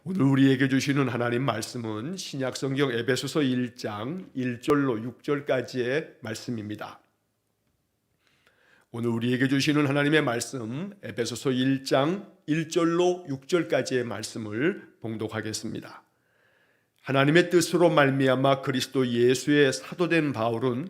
오늘 우리에게 주시는 하나님 말씀은 신약성경 에베소서 1장 1절로 6절까지의 말씀입니다. 오늘 우리에게 주시는 하나님의 말씀 에베소서 1장 1절로 6절까지의 말씀을 봉독하겠습니다. 하나님의 뜻으로 말미암아 그리스도 예수의 사도된 바울은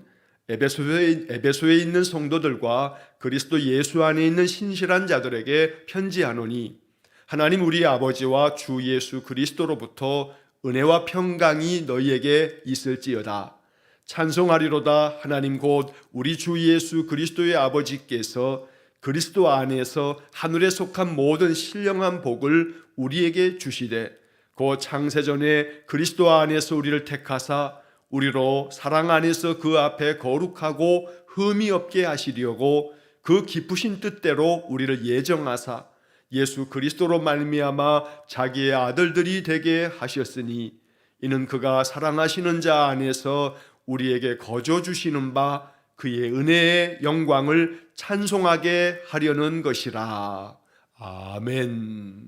에베소에 있는 성도들과 그리스도 예수 안에 있는 신실한 자들에게 편지하노니 하나님 우리 아버지와 주 예수 그리스도로부터 은혜와 평강이 너희에게 있을지어다. 찬송하리로다. 하나님 곧 우리 주 예수 그리스도의 아버지께서 그리스도 안에서 하늘에 속한 모든 신령한 복을 우리에게 주시되 곧 창세전에 그리스도 안에서 우리를 택하사 우리로 사랑 안에서 그 앞에 거룩하고 흠이 없게 하시려고 그 기쁘신 뜻대로 우리를 예정하사 예수 그리스도로 말미암아 자기의 아들들이 되게 하셨으니 이는 그가 사랑하시는 자 안에서 우리에게 거저 주시는 바 그의 은혜의 영광을 찬송하게 하려는 것이라. 아멘.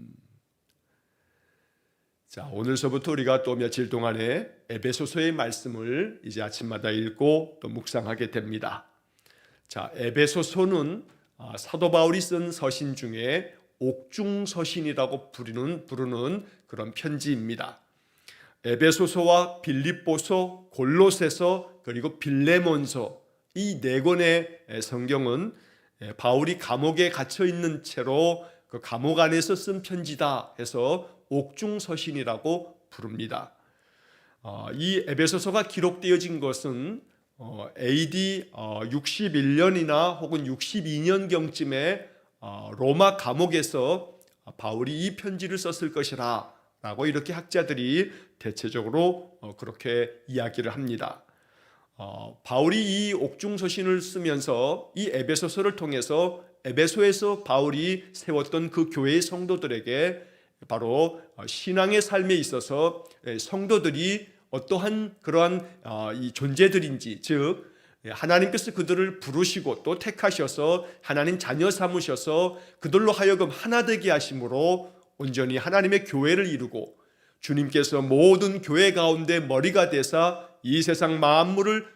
자, 오늘서부터 우리가 또 며칠 동안에 에베소서의 말씀을 이제 아침마다 읽고 또 묵상하게 됩니다. 자, 에베소서는 사도 바울이 쓴 서신 중에 옥중서신이라고 부르는 그런 편지입니다. 에베소서와 빌립보서, 골로새서 그리고 빌레몬서 이 네 권의 성경은 바울이 감옥에 갇혀 있는 채로 그 감옥 안에서 쓴 편지다 해서 옥중서신이라고 부릅니다. 이 에베소서가 기록되어진 것은 AD 61년이나 혹은 62년경쯤에 로마 감옥에서 바울이 이 편지를 썼을 것이라 라고 이렇게 학자들이 대체적으로 그렇게 이야기를 합니다. 바울이 이 옥중서신을 쓰면서 이 에베소서를 통해서 에베소에서 바울이 세웠던 그 교회의 성도들에게 바로 신앙의 삶에 있어서 성도들이 어떠한 그러한 이 존재들인지, 즉 하나님께서 그들을 부르시고 또 택하셔서 하나님 자녀 삼으셔서 그들로 하여금 하나 되게 하심으로 온전히 하나님의 교회를 이루고 주님께서 모든 교회 가운데 머리가 되사 이 세상 만물을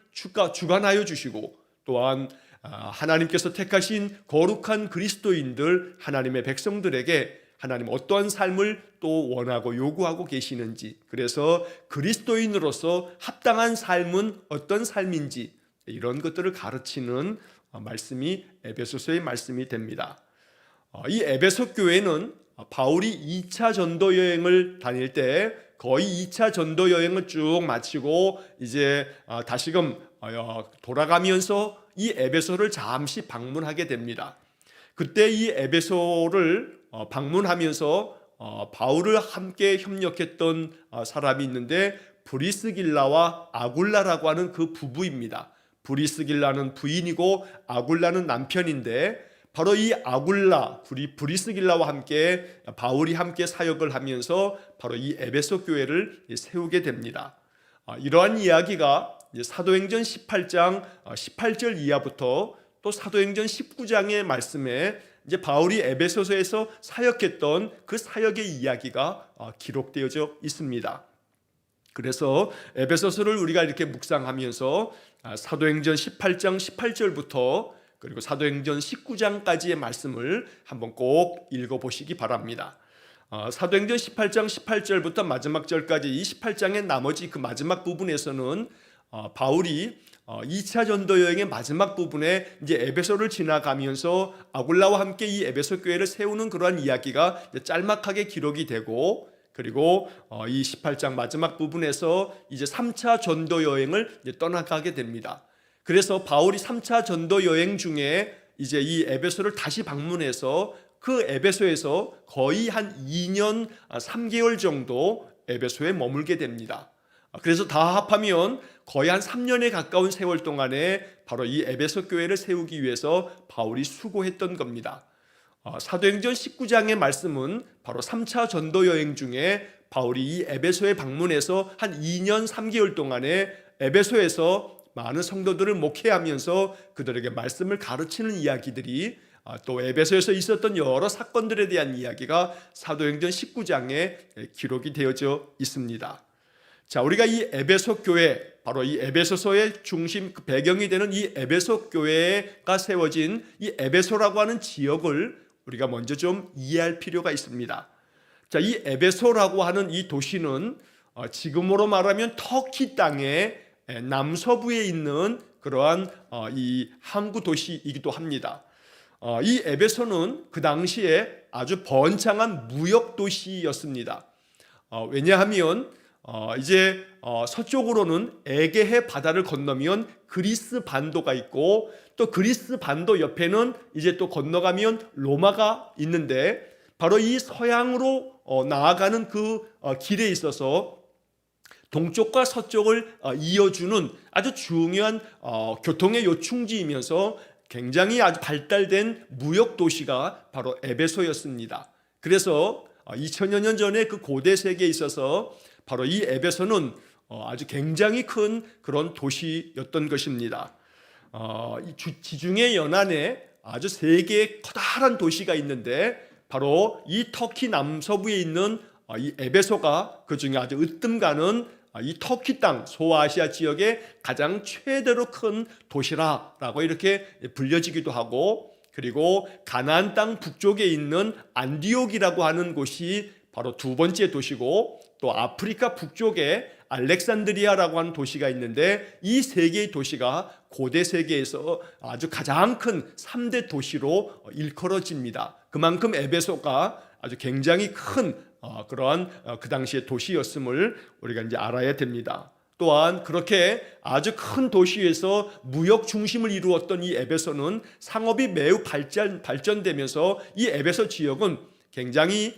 주관하여 주시고 또한 하나님께서 택하신 거룩한 그리스도인들 하나님의 백성들에게 하나님 어떠한 삶을 또 원하고 요구하고 계시는지, 그래서 그리스도인으로서 합당한 삶은 어떤 삶인지 이런 것들을 가르치는 말씀이 에베소서의 말씀이 됩니다. 이 에베소 교회는 바울이 2차 전도 여행을 다닐 때 거의 2차 전도 여행을 쭉 마치고 이제 다시금 돌아가면서 이 에베소를 잠시 방문하게 됩니다. 그때 이 에베소를 방문하면서 바울을 함께 협력했던 사람이 있는데 브리스길라와 아굴라라고 하는 그 부부입니다. 브리스길라는 부인이고 아굴라는 남편인데 바로 이 아굴라, 브리스길라와 함께 바울이 함께 사역을 하면서 바로 이 에베소 교회를 세우게 됩니다. 이러한 이야기가 사도행전 18장 18절 이하부터 또 사도행전 19장의 말씀에 이제 바울이 에베소서에서 사역했던 그 사역의 이야기가 기록되어져 있습니다. 그래서 에베소서를 우리가 이렇게 묵상하면서 사도행전 18장 18절부터 그리고 사도행전 19장까지의 말씀을 한번 꼭 읽어보시기 바랍니다. 사도행전 18장 18절부터 마지막 절까지 이 18장의 나머지 그 마지막 부분에서는 바울이 2차 전도 여행의 마지막 부분에 이제 에베소를 지나가면서 아굴라와 함께 이 에베소 교회를 세우는 그러한 이야기가 짤막하게 기록이 되고, 그리고 이 18장 마지막 부분에서 이제 3차 전도 여행을 이제 떠나가게 됩니다. 그래서 바울이 3차 전도 여행 중에 이제 이 에베소를 다시 방문해서 그 에베소에서 거의 한 2년 3개월 정도 에베소에 머물게 됩니다. 그래서 다 합하면 거의 한 3년에 가까운 세월 동안에 바로 이 에베소 교회를 세우기 위해서 바울이 수고했던 겁니다. 사도행전 19장의 말씀은 바로 3차 전도 여행 중에 바울이 이 에베소에 방문해서 한 2년 3개월 동안에 에베소에서 많은 성도들을 목회하면서 그들에게 말씀을 가르치는 이야기들이 또 에베소에서 있었던 여러 사건들에 대한 이야기가 사도행전 19장에 기록이 되어져 있습니다. 자, 우리가 이 에베소 교회, 바로 이 에베소서의 중심 배경이 되는 이 에베소 교회가 세워진 이 에베소라고 하는 지역을 우리가 먼저 좀 이해할 필요가 있습니다. 자, 이 에베소라고 하는 이 도시는 지금으로 말하면 터키 땅의 남서부에 있는 그러한 이 항구 도시이기도 합니다. 이 에베소는 그 당시에 아주 번창한 무역 도시였습니다. 왜냐하면 이제 서쪽으로는 에게해 바다를 건너면 그리스 반도가 있고, 또 그리스 반도 옆에는 이제 또 건너가면 로마가 있는데, 바로 이 서양으로 나아가는 그 길에 있어서 동쪽과 서쪽을 이어주는 아주 중요한 교통의 요충지이면서 굉장히 아주 발달된 무역 도시가 바로 에베소였습니다. 그래서 2000여 년 전에 그 고대 세계에 있어서 바로 이 에베소는 아주 굉장히 큰 그런 도시였던 것입니다. 지중해 연안에 아주 세 개의 커다란 도시가 있는데, 바로 이 터키 남서부에 있는 이 에베소가 그 중에 아주 으뜸가는 이 터키 땅 소아시아 지역의 가장 최대로 큰 도시라고 이렇게 불려지기도 하고, 그리고 가나안 땅 북쪽에 있는 안디옥이라고 하는 곳이 바로 두 번째 도시고, 또 아프리카 북쪽에 알렉산드리아라고 하는 도시가 있는데, 이 세 개의 도시가 고대 세계에서 아주 가장 큰 3대 도시로 일컬어집니다. 그만큼 에베소가 아주 굉장히 큰 그러한 그 당시의 도시였음을 우리가 이제 알아야 됩니다. 또한 그렇게 아주 큰 도시에서 무역 중심을 이루었던 이 에베소는 상업이 매우 발전되면서 이 에베소 지역은 굉장히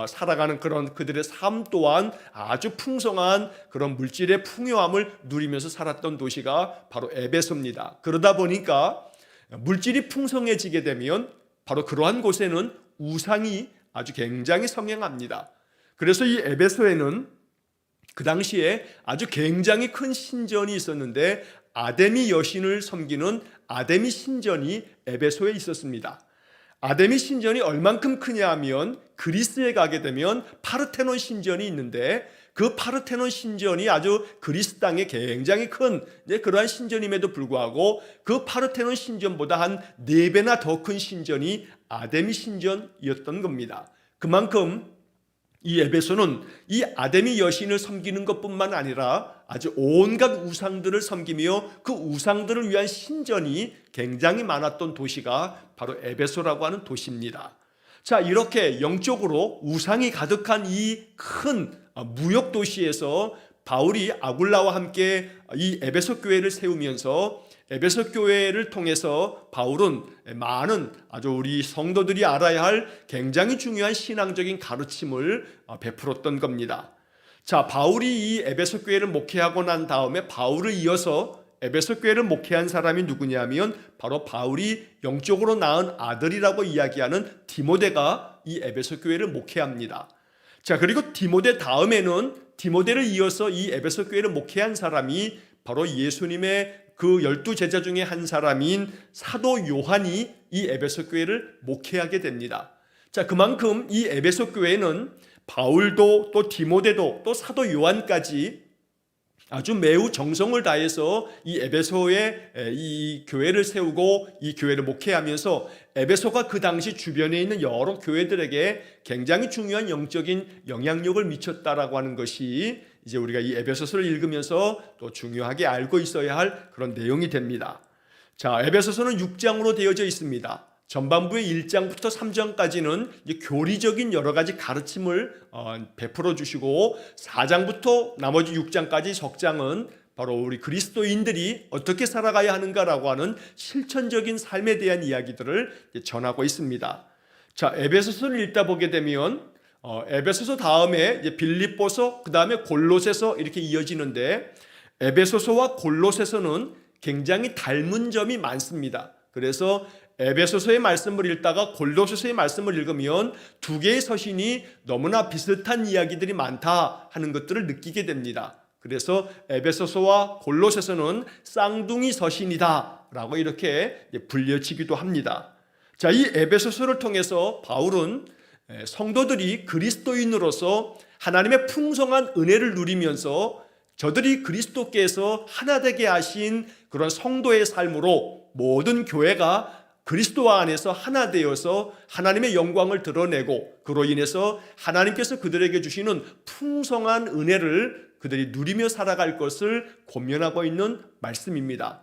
살아가는 그런 그들의 삶 또한 아주 풍성한 그런 물질의 풍요함을 누리면서 살았던 도시가 바로 에베소입니다. 그러다 보니까 물질이 풍성해지게 되면 바로 그러한 곳에는 우상이 아주 굉장히 성행합니다. 그래서 이 에베소에는 그 당시에 아주 굉장히 큰 신전이 있었는데, 아데미 여신을 섬기는 아데미 신전이 에베소에 있었습니다. 아데미 신전이 얼만큼 크냐 하면, 그리스에 가게 되면 파르테논 신전이 있는데, 그 파르테논 신전이 아주 그리스 땅에 굉장히 큰 그러한 신전임에도 불구하고 그 파르테논 신전보다 한 4배나 더 큰 신전이 아데미 신전이었던 겁니다. 그만큼 이 에베소는 이 아데미 여신을 섬기는 것뿐만 아니라 아주 온갖 우상들을 섬기며 그 우상들을 위한 신전이 굉장히 많았던 도시가 바로 에베소라고 하는 도시입니다. 자, 이렇게 영적으로 우상이 가득한 이 큰 무역 도시에서 바울이 아굴라와 함께 이 에베소 교회를 세우면서, 에베소 교회를 통해서 바울은 많은 아주 우리 성도들이 알아야 할 굉장히 중요한 신앙적인 가르침을 베풀었던 겁니다. 자, 바울이 이 에베소 교회를 목회하고 난 다음에 바울을 이어서 에베소 교회를 목회한 사람이 누구냐면 바로 바울이 영적으로 낳은 아들이라고 이야기하는 디모데가 이 에베소 교회를 목회합니다. 자, 그리고 디모데 다음에는 디모데를 이어서 이 에베소 교회를 목회한 사람이 바로 예수님의 그 12제자 중에 한 사람인 사도 요한이 이 에베소 교회를 목회하게 됩니다. 자, 그만큼 이 에베소 교회는 바울도 또 디모데도 또 사도 요한까지 아주 매우 정성을 다해서 이 에베소에 이 교회를 세우고 이 교회를 목회하면서 에베소가 그 당시 주변에 있는 여러 교회들에게 굉장히 중요한 영적인 영향력을 미쳤다라고 하는 것이 이제 우리가 이 에베소서를 읽으면서 또 중요하게 알고 있어야 할 그런 내용이 됩니다. 자, 에베소서는 6장으로 되어져 있습니다. 전반부의 1장부터 3장까지는 교리적인 여러 가지 가르침을 베풀어 주시고, 4장부터 나머지 6장까지 석장은 바로 우리 그리스도인들이 어떻게 살아가야 하는가라고 하는 실천적인 삶에 대한 이야기들을 전하고 있습니다. 자, 에베소서를 읽다 보게 되면 에베소서 다음에 이제 빌립보서, 그 다음에 골로새서 이렇게 이어지는데, 에베소서와 골로새서는 굉장히 닮은 점이 많습니다. 그래서 에베소서의 말씀을 읽다가 골로새서의 말씀을 읽으면 두 개의 서신이 너무나 비슷한 이야기들이 많다 하는 것들을 느끼게 됩니다. 그래서 에베소서와 골로새서는 쌍둥이 서신이다 라고 이렇게 불려지기도 합니다. 자, 이 에베소서를 통해서 바울은 성도들이 그리스도인으로서 하나님의 풍성한 은혜를 누리면서 저들이 그리스도께서 하나 되게 하신 그런 성도의 삶으로 모든 교회가 그리스도 안에서 하나 되어서 하나님의 영광을 드러내고 그로 인해서 하나님께서 그들에게 주시는 풍성한 은혜를 그들이 누리며 살아갈 것을 권면하고 있는 말씀입니다.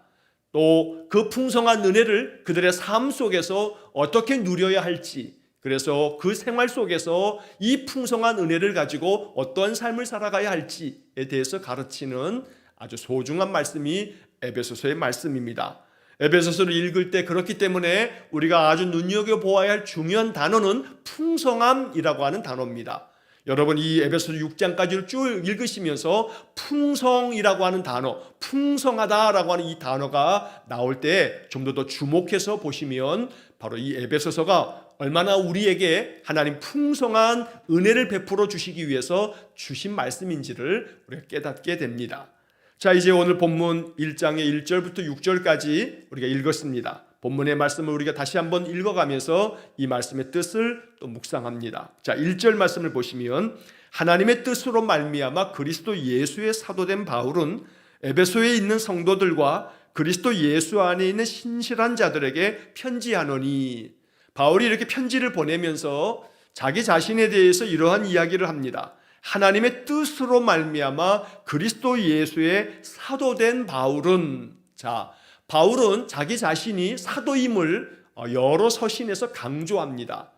또 그 풍성한 은혜를 그들의 삶 속에서 어떻게 누려야 할지, 그래서 그 생활 속에서 이 풍성한 은혜를 가지고 어떠한 삶을 살아가야 할지에 대해서 가르치는 아주 소중한 말씀이 에베소서의 말씀입니다. 에베소서를 읽을 때 그렇기 때문에 우리가 아주 눈여겨보아야 할 중요한 단어는 풍성함이라고 하는 단어입니다. 여러분, 이 에베소서 6장까지를 쭉 읽으시면서 풍성이라고 하는 단어, 풍성하다라고 하는 이 단어가 나올 때 좀 더 주목해서 보시면 바로 이 에베소서가 얼마나 우리에게 하나님 풍성한 은혜를 베풀어 주시기 위해서 주신 말씀인지를 우리가 깨닫게 됩니다. 자, 이제 오늘 본문 1장의 1절부터 6절까지 우리가 읽었습니다. 본문의 말씀을 우리가 다시 한번 읽어가면서 이 말씀의 뜻을 또 묵상합니다. 자, 1절 말씀을 보시면 하나님의 뜻으로 말미암아 그리스도 예수의 사도된 바울은 에베소에 있는 성도들과 그리스도 예수 안에 있는 신실한 자들에게 편지하노니, 바울이 이렇게 편지를 보내면서 자기 자신에 대해서 이러한 이야기를 합니다. 하나님의 뜻으로 말미암아 그리스도 예수의 사도된 바울은, 자, 바울은 자기 자신이 사도임을 여러 서신에서 강조합니다.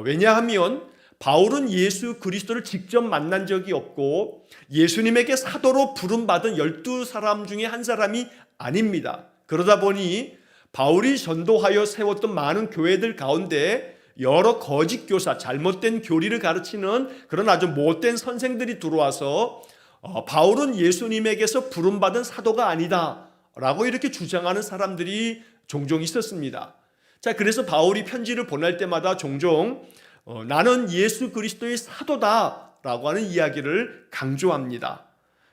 왜냐하면 바울은 예수 그리스도를 직접 만난 적이 없고 예수님에게 사도로 부름받은 12사람 중에 한 사람이 아닙니다. 그러다 보니 바울이 전도하여 세웠던 많은 교회들 가운데 여러 거짓 교사, 잘못된 교리를 가르치는 그런 아주 못된 선생들이 들어와서 바울은 예수님에게서 부름받은 사도가 아니다 라고 이렇게 주장하는 사람들이 종종 있었습니다. 자, 그래서 바울이 편지를 보낼 때마다 종종 나는 예수 그리스도의 사도다 라고 하는 이야기를 강조합니다.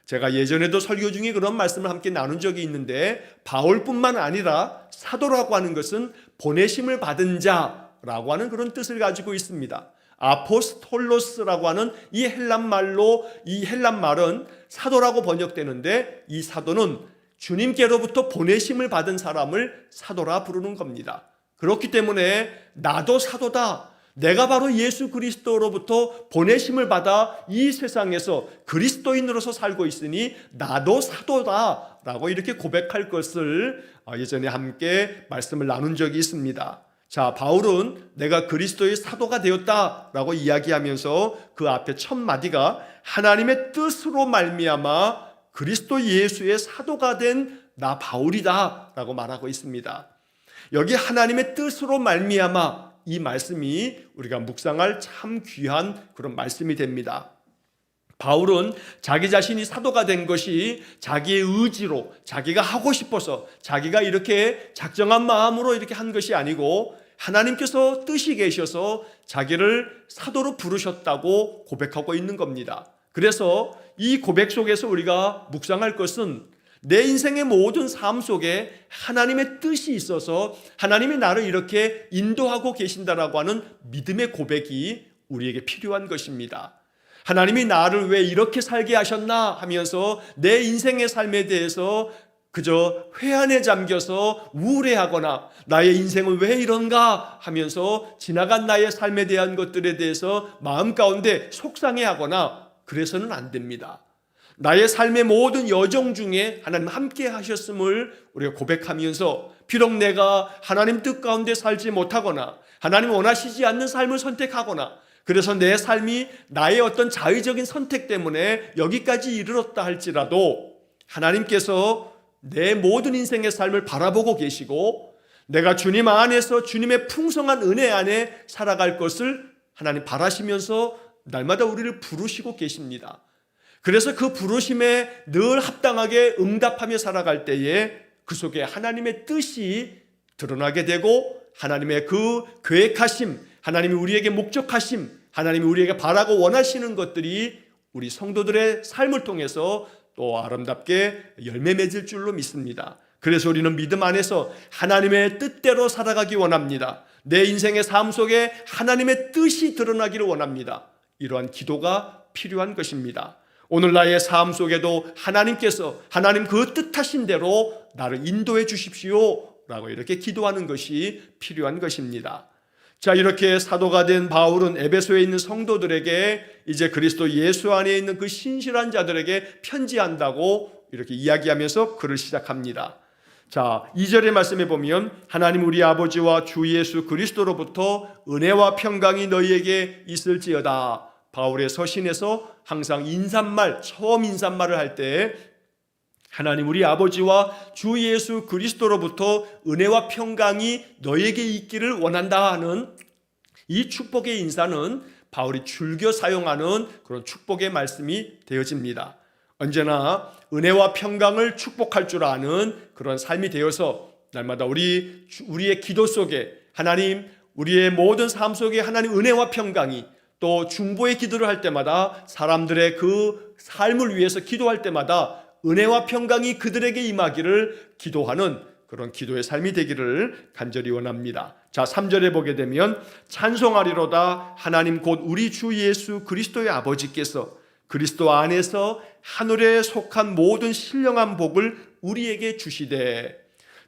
제가 예전에도 설교 중에 그런 말씀을 함께 나눈 적이 있는데, 바울뿐만 아니라 사도라고 하는 것은 보내심을 받은 자라고 하는 그런 뜻을 가지고 있습니다. 아포스톨로스라고 하는 이 헬란 말은 사도라고 번역되는데, 이 사도는 주님께로부터 보내심을 받은 사람을 사도라 부르는 겁니다. 그렇기 때문에 나도 사도다, 내가 바로 예수 그리스도로부터 보내심을 받아 이 세상에서 그리스도인으로서 살고 있으니 나도 사도다 라고 이렇게 고백할 것을 예전에 함께 말씀을 나눈 적이 있습니다. 자, 바울은 내가 그리스도의 사도가 되었다 라고 이야기하면서 그 앞에 첫 마디가 하나님의 뜻으로 말미암아 그리스도 예수의 사도가 된 나 바울이다 라고 말하고 있습니다. 여기 하나님의 뜻으로 말미암아, 이 말씀이 우리가 묵상할 참 귀한 그런 말씀이 됩니다. 바울은 자기 자신이 사도가 된 것이 자기의 의지로, 자기가 하고 싶어서, 자기가 이렇게 작정한 마음으로 이렇게 한 것이 아니고 하나님께서 뜻이 계셔서 자기를 사도로 부르셨다고 고백하고 있는 겁니다. 그래서 이 고백 속에서 우리가 묵상할 것은 내 인생의 모든 삶 속에 하나님의 뜻이 있어서 하나님이 나를 이렇게 인도하고 계신다라고 하는 믿음의 고백이 우리에게 필요한 것입니다. 하나님이 나를 왜 이렇게 살게 하셨나 하면서 내 인생의 삶에 대해서 그저 회한에 잠겨서 우울해하거나 나의 인생은 왜 이런가 하면서 지나간 나의 삶에 대한 것들에 대해서 마음 가운데 속상해하거나 그래서는 안 됩니다. 나의 삶의 모든 여정 중에 하나님 함께 하셨음을 우리가 고백하면서, 비록 내가 하나님 뜻 가운데 살지 못하거나 하나님 원하시지 않는 삶을 선택하거나 그래서 내 삶이 나의 어떤 자의적인 선택 때문에 여기까지 이르렀다 할지라도 하나님께서 내 모든 인생의 삶을 바라보고 계시고 내가 주님 안에서 주님의 풍성한 은혜 안에 살아갈 것을 하나님 바라시면서 날마다 우리를 부르시고 계십니다. 그래서 그 부르심에 늘 합당하게 응답하며 살아갈 때에 그 속에 하나님의 뜻이 드러나게 되고 하나님의 그 계획하심, 하나님이 우리에게 목적하심, 하나님이 우리에게 바라고 원하시는 것들이 우리 성도들의 삶을 통해서 또 아름답게 열매 맺을 줄로 믿습니다. 그래서 우리는 믿음 안에서 하나님의 뜻대로 살아가기 원합니다. 내 인생의 삶 속에 하나님의 뜻이 드러나기를 원합니다. 이러한 기도가 필요한 것입니다. 오늘 나의 삶 속에도 하나님께서 하나님 그 뜻하신 대로 나를 인도해 주십시오 라고 이렇게 기도하는 것이 필요한 것입니다. 자, 이렇게 사도가 된 바울은 에베소에 있는 성도들에게 이제 그리스도 예수 안에 있는 그 신실한 자들에게 편지한다고 이렇게 이야기하면서 글을 시작합니다. 자, 2절의 말씀에 보면 하나님 우리 아버지와 주 예수 그리스도로부터 은혜와 평강이 너희에게 있을지어다. 바울의 서신에서 항상 인사말, 처음 인사말을 할 때 하나님 우리 아버지와 주 예수 그리스도로부터 은혜와 평강이 너에게 있기를 원한다 하는 이 축복의 인사는 바울이 즐겨 사용하는 그런 축복의 말씀이 되어집니다. 언제나 은혜와 평강을 축복할 줄 아는 그런 삶이 되어서 날마다 우리의 기도 속에 하나님, 우리의 모든 삶 속에 하나님 은혜와 평강이, 또 중보의 기도를 할 때마다 사람들의 그 삶을 위해서 기도할 때마다 은혜와 평강이 그들에게 임하기를 기도하는 그런 기도의 삶이 되기를 간절히 원합니다. 자, 3절에 보게 되면 찬송하리로다 하나님 곧 우리 주 예수 그리스도의 아버지께서 그리스도 안에서 하늘에 속한 모든 신령한 복을 우리에게 주시되.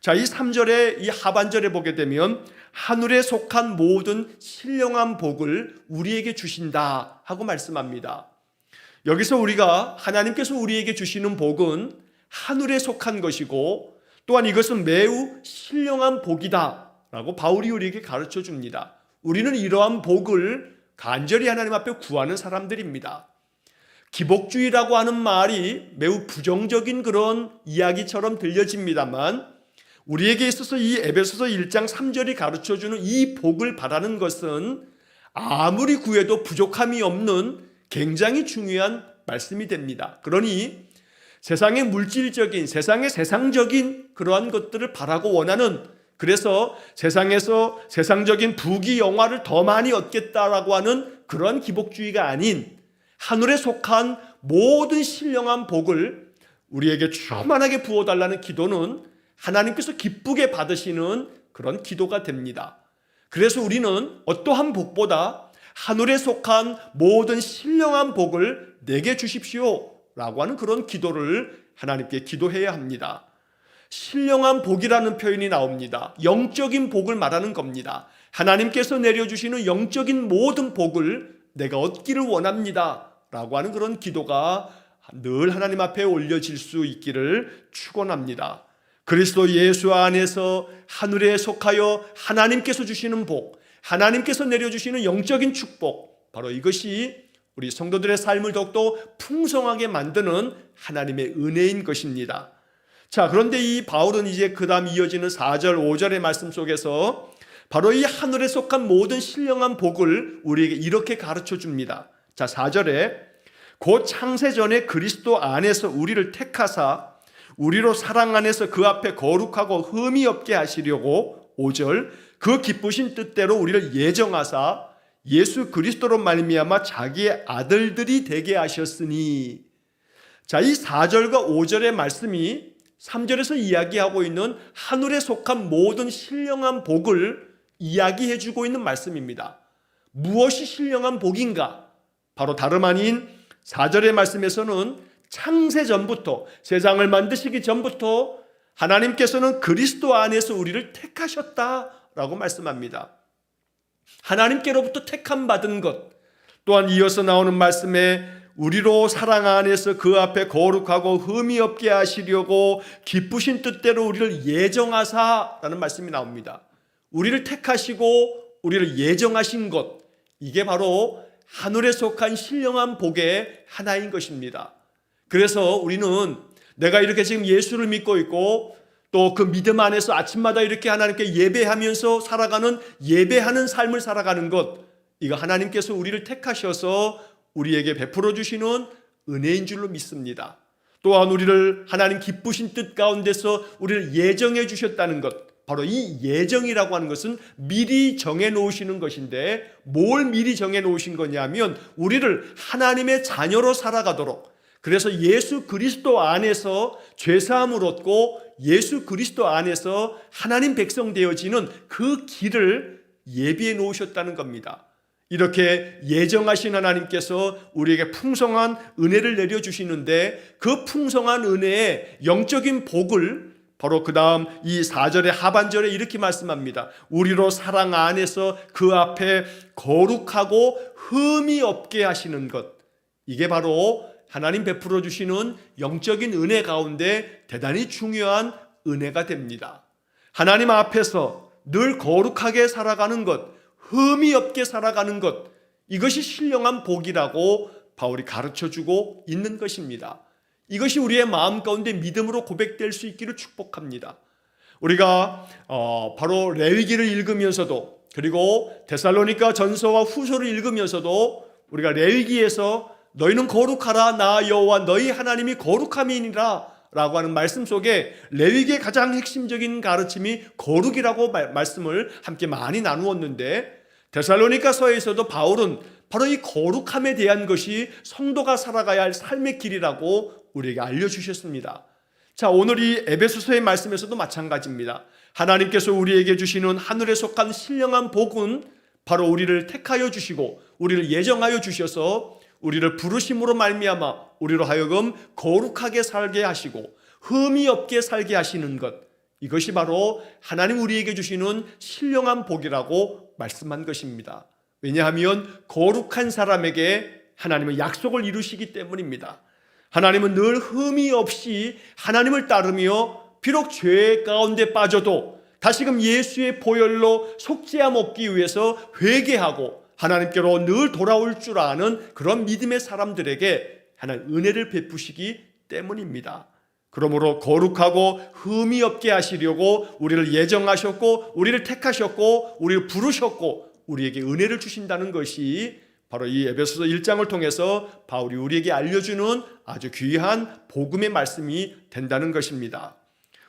자, 이 3절의 이 하반절에 보게 되면 하늘에 속한 모든 신령한 복을 우리에게 주신다 하고 말씀합니다. 여기서 우리가 하나님께서 우리에게 주시는 복은 하늘에 속한 것이고 또한 이것은 매우 신령한 복이다 라고 바울이 우리에게 가르쳐 줍니다. 우리는 이러한 복을 간절히 하나님 앞에 구하는 사람들입니다. 기복주의라고 하는 말이 매우 부정적인 그런 이야기처럼 들려집니다만 우리에게 있어서 이 에베소서 1장 3절이 가르쳐주는 이 복을 바라는 것은 아무리 구해도 부족함이 없는 굉장히 중요한 말씀이 됩니다. 그러니 세상의 물질적인, 세상의 세상적인 그러한 것들을 바라고 원하는, 그래서 세상에서 세상적인 부귀 영화를 더 많이 얻겠다라고 하는 그러한 기복주의가 아닌 하늘에 속한 모든 신령한 복을 우리에게 충만하게 부어달라는 기도는 하나님께서 기쁘게 받으시는 그런 기도가 됩니다. 그래서 우리는 어떠한 복보다 하늘에 속한 모든 신령한 복을 내게 주십시오 라고 하는 그런 기도를 하나님께 기도해야 합니다. 신령한 복이라는 표현이 나옵니다. 영적인 복을 말하는 겁니다. 하나님께서 내려주시는 영적인 모든 복을 내가 얻기를 원합니다 라고 하는 그런 기도가 늘 하나님 앞에 올려질 수 있기를 축원합니다. 그리스도 예수 안에서 하늘에 속하여 하나님께서 주시는 복, 하나님께서 내려주시는 영적인 축복, 바로 이것이 우리 성도들의 삶을 더욱더 풍성하게 만드는 하나님의 은혜인 것입니다. 자, 그런데 이 바울은 이제 그 다음 이어지는 4절, 5절의 말씀 속에서 바로 이 하늘에 속한 모든 신령한 복을 우리에게 이렇게 가르쳐 줍니다. 자, 4절에 곧 창세전에 그리스도 안에서 우리를 택하사 우리로 사랑 안에서 그 앞에 거룩하고 흠이 없게 하시려고 5절 그 기쁘신 뜻대로 우리를 예정하사 예수 그리스도로 말미암아 자기의 아들들이 되게 하셨으니. 자, 이 4절과 5절의 말씀이 3절에서 이야기하고 있는 하늘에 속한 모든 신령한 복을 이야기해 주고 있는 말씀입니다. 무엇이 신령한 복인가? 바로 다름 아닌 4절의 말씀에서는 창세전부터, 세상을 만드시기 전부터 하나님께서는 그리스도 안에서 우리를 택하셨다라고 말씀합니다. 하나님께로부터 택함 받은 것, 또한 이어서 나오는 말씀에 우리로 사랑 안에서 그 앞에 거룩하고 흠이 없게 하시려고 기쁘신 뜻대로 우리를 예정하사라는 말씀이 나옵니다. 우리를 택하시고 우리를 예정하신 것, 이게 바로 하늘에 속한 신령한 복의 하나인 것입니다. 그래서 우리는 내가 이렇게 지금 예수를 믿고 있고 또 그 믿음 안에서 아침마다 이렇게 하나님께 예배하면서 살아가는, 예배하는 삶을 살아가는 것, 이거 하나님께서 우리를 택하셔서 우리에게 베풀어 주시는 은혜인 줄로 믿습니다. 또한 우리를 하나님 기쁘신 뜻 가운데서 우리를 예정해 주셨다는 것, 바로 이 예정이라고 하는 것은 미리 정해 놓으시는 것인데 뭘 미리 정해 놓으신 거냐면 우리를 하나님의 자녀로 살아가도록, 그래서 예수 그리스도 안에서 죄사함을 얻고 예수 그리스도 안에서 하나님 백성 되어지는 그 길을 예비해 놓으셨다는 겁니다. 이렇게 예정하신 하나님께서 우리에게 풍성한 은혜를 내려주시는데 그 풍성한 은혜의 영적인 복을 바로 그 다음 이 4절의 하반절에 이렇게 말씀합니다. 우리로 사랑 안에서 그 앞에 거룩하고 흠이 없게 하시는 것. 이게 바로 하나님 베풀어 주시는 영적인 은혜 가운데 대단히 중요한 은혜가 됩니다. 하나님 앞에서 늘 거룩하게 살아가는 것, 흠이 없게 살아가는 것, 이것이 신령한 복이라고 바울이 가르쳐주고 있는 것입니다. 이것이 우리의 마음 가운데 믿음으로 고백될 수 있기를 축복합니다. 우리가 바로 레위기를 읽으면서도 그리고 데살로니가 전서와 후서를 읽으면서도 우리가 레위기에서 너희는 거룩하라 나 여호와 너희 하나님이 거룩함이니라 라고 하는 말씀 속에 레위기의 가장 핵심적인 가르침이 거룩이라고 말씀을 함께 많이 나누었는데 데살로니가서에서도 바울은 바로 이 거룩함에 대한 것이 성도가 살아가야 할 삶의 길이라고 우리에게 알려주셨습니다. 자, 오늘 이 에베소서의 말씀에서도 마찬가지입니다. 하나님께서 우리에게 주시는 하늘에 속한 신령한 복은 바로 우리를 택하여 주시고 우리를 예정하여 주셔서 우리를 부르심으로 말미암아 우리로 하여금 거룩하게 살게 하시고 흠이 없게 살게 하시는 것, 이것이 바로 하나님 우리에게 주시는 신령한 복이라고 말씀한 것입니다. 왜냐하면 거룩한 사람에게 하나님은 약속을 이루시기 때문입니다. 하나님은 늘 흠이 없이 하나님을 따르며 비록 죄 가운데 빠져도 다시금 예수의 보혈로 속죄함 얻기 위해서 회개하고 하나님께로 늘 돌아올 줄 아는 그런 믿음의 사람들에게 하나님 은혜를 베푸시기 때문입니다. 그러므로 거룩하고 흠이 없게 하시려고 우리를 예정하셨고 우리를 택하셨고 우리를 부르셨고 우리에게 은혜를 주신다는 것이 바로 이 에베소서 1장을 통해서 바울이 우리에게 알려주는 아주 귀한 복음의 말씀이 된다는 것입니다.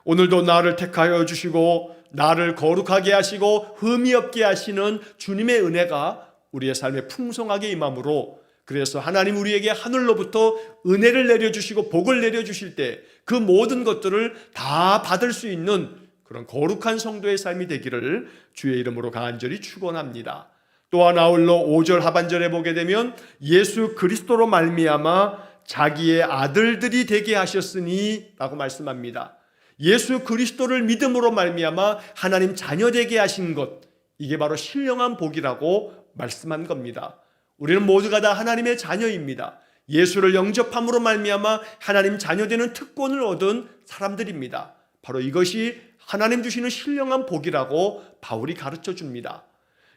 오늘도 나를 택하여 주시고 나를 거룩하게 하시고 흠이 없게 하시는 주님의 은혜가 우리의 삶에 풍성하게 임함으로, 그래서 하나님 우리에게 하늘로부터 은혜를 내려주시고 복을 내려주실 때 그 모든 것들을 다 받을 수 있는 그런 거룩한 성도의 삶이 되기를 주의 이름으로 간절히 축원합니다. 또한 아울러 5절 하반절에 보게 되면 예수 그리스도로 말미암아 자기의 아들들이 되게 하셨으니 라고 말씀합니다. 예수 그리스도를 믿음으로 말미암아 하나님 자녀 되게 하신 것, 이게 바로 신령한 복이라고 말씀한 겁니다. 우리는 모두가 다 하나님의 자녀입니다. 예수를 영접함으로 말미암아 하나님 자녀되는 특권을 얻은 사람들입니다. 바로 이것이 하나님 주시는 신령한 복이라고 바울이 가르쳐 줍니다.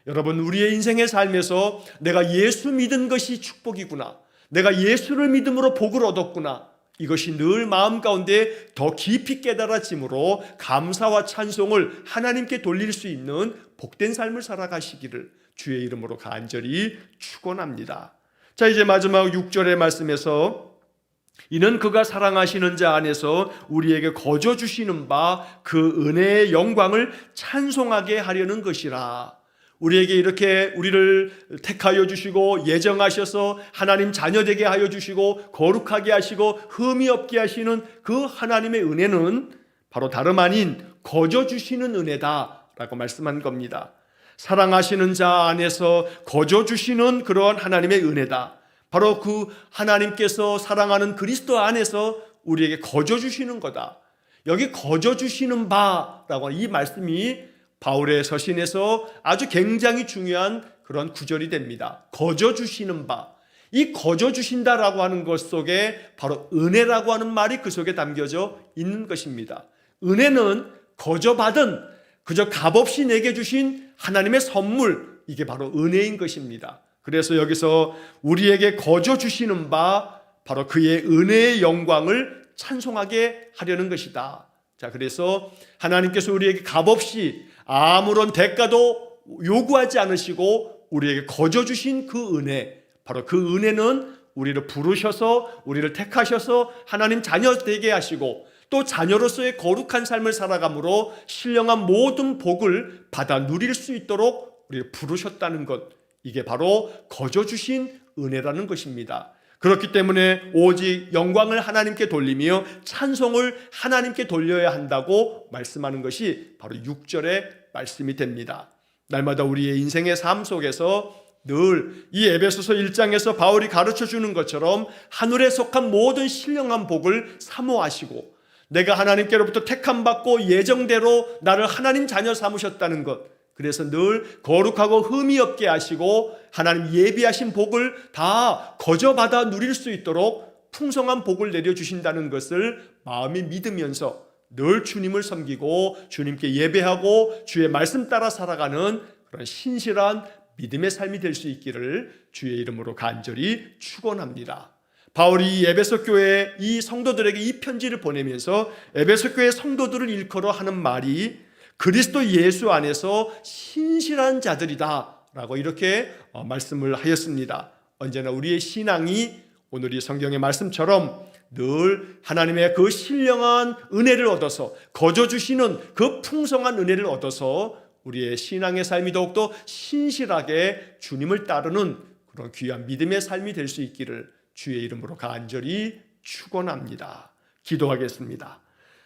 여러분, 우리의 인생의 삶에서 내가 예수 믿은 것이 축복이구나, 내가 예수를 믿음으로 복을 얻었구나, 이것이 늘 마음 가운데 더 깊이 깨달아짐으로 감사와 찬송을 하나님께 돌릴 수 있는 복된 삶을 살아가시기를 주의 이름으로 간절히 축원합니다. 자, 이제 마지막 6절의 말씀에서 이는 그가 사랑하시는 자 안에서 우리에게 거저 주시는 바 그 은혜의 영광을 찬송하게 하려는 것이라. 우리에게 이렇게 우리를 택하여 주시고 예정하셔서 하나님 자녀 되게 하여 주시고 거룩하게 하시고 흠이 없게 하시는 그 하나님의 은혜는 바로 다름 아닌 거저 주시는 은혜다라고 말씀한 겁니다. 사랑하시는 자 안에서 거저 주시는 그러한 하나님의 은혜다. 바로 그 하나님께서 사랑하는 그리스도 안에서 우리에게 거저 주시는 거다. 여기 거저 주시는 바라고 하는 이 말씀이 바울의 서신에서 아주 굉장히 중요한 그런 구절이 됩니다. 거저 주시는 바. 이 거저 주신다라고 하는 것 속에 바로 은혜라고 하는 말이 그 속에 담겨져 있는 것입니다. 은혜는 거저 받은, 그저 값없이 내게 주신 하나님의 선물, 이게 바로 은혜인 것입니다. 그래서 여기서 우리에게 거저 주시는 바 바로 그의 은혜의 영광을 찬송하게 하려는 것이다. 자, 그래서 하나님께서 우리에게 값없이 아무런 대가도 요구하지 않으시고 우리에게 거저 주신 그 은혜, 바로 그 은혜는 우리를 부르셔서 우리를 택하셔서 하나님 자녀 되게 하시고 또 자녀로서의 거룩한 삶을 살아감으로 신령한 모든 복을 받아 누릴 수 있도록 우리를 부르셨다는 것, 이게 바로 거저 주신 은혜라는 것입니다. 그렇기 때문에 오직 영광을 하나님께 돌리며 찬송을 하나님께 돌려야 한다고 말씀하는 것이 바로 6절의 말씀이 됩니다. 날마다 우리의 인생의 삶 속에서 늘 이 에베소서 1장에서 바울이 가르쳐 주는 것처럼 하늘에 속한 모든 신령한 복을 사모하시고 내가 하나님께로부터 택함받고 예정대로 나를 하나님 자녀 삼으셨다는 것, 그래서 늘 거룩하고 흠이 없게 하시고 하나님 예비하신 복을 다 거저받아 누릴 수 있도록 풍성한 복을 내려주신다는 것을 마음이 믿으면서 늘 주님을 섬기고 주님께 예배하고 주의 말씀 따라 살아가는 그런 신실한 믿음의 삶이 될 수 있기를 주의 이름으로 간절히 축원합니다. 바울이 에베소 교회 이 성도들에게 이 편지를 보내면서 에베소 교회 성도들을 일컬어 하는 말이 그리스도 예수 안에서 신실한 자들이다 라고 이렇게 말씀을 하였습니다. 언제나 우리의 신앙이 오늘 이 성경의 말씀처럼 늘 하나님의 그 신령한 은혜를 얻어서 거저 주시는 그 풍성한 은혜를 얻어서 우리의 신앙의 삶이 더욱더 신실하게 주님을 따르는 그런 귀한 믿음의 삶이 될 수 있기를 주의 이름으로 간절히 축원합니다. 기도하겠습니다.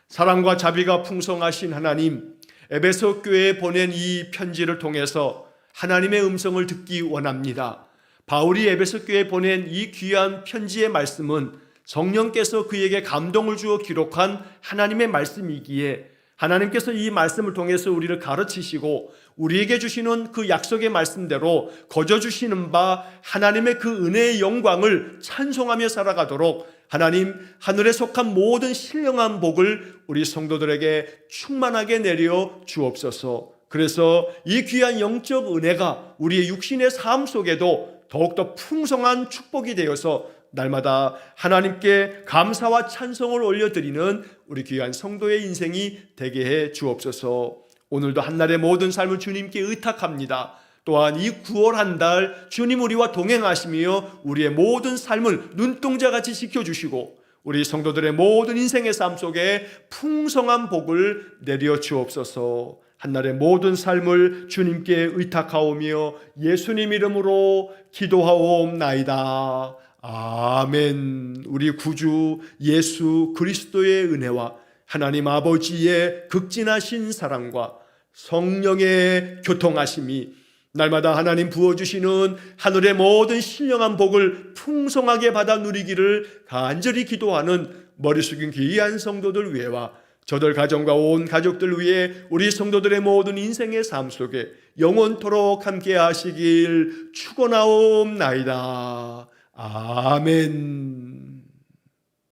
사랑과 자비가 풍성하신 하나님, 에베소 교회에 보낸 이 편지를 통해서 하나님의 음성을 듣기 원합니다. 바울이 에베소 교회에 보낸 이 귀한 편지의 말씀은 성령께서 그에게 감동을 주어 기록한 하나님의 말씀이기에 하나님께서 이 말씀을 통해서 우리를 가르치시고 우리에게 주시는 그 약속의 말씀대로 거저 주시는 바 하나님의 그 은혜의 영광을 찬송하며 살아가도록 하나님 하늘에 속한 모든 신령한 복을 우리 성도들에게 충만하게 내려 주옵소서. 그래서 이 귀한 영적 은혜가 우리의 육신의 삶 속에도 더욱더 풍성한 축복이 되어서 날마다 하나님께 감사와 찬송을 올려드리는 우리 귀한 성도의 인생이 되게 해 주옵소서. 오늘도 한날의 모든 삶을 주님께 의탁합니다. 또한 이 9월 한 달 주님 우리와 동행하시며 우리의 모든 삶을 눈동자같이 지켜주시고 우리 성도들의 모든 인생의 삶 속에 풍성한 복을 내려 주옵소서. 한날의 모든 삶을 주님께 의탁하오며 예수님 이름으로 기도하옵나이다. 아멘. 우리 구주 예수 그리스도의 은혜와 하나님 아버지의 극진하신 사랑과 성령의 교통하심이 날마다 하나님 부어주시는 하늘의 모든 신령한 복을 풍성하게 받아 누리기를 간절히 기도하는 머리 숙인 귀한 성도들 위에와 저들 가정과 온 가족들 위해 우리 성도들의 모든 인생의 삶 속에 영원토록 함께 하시길 축원하옵나이다. 아멘.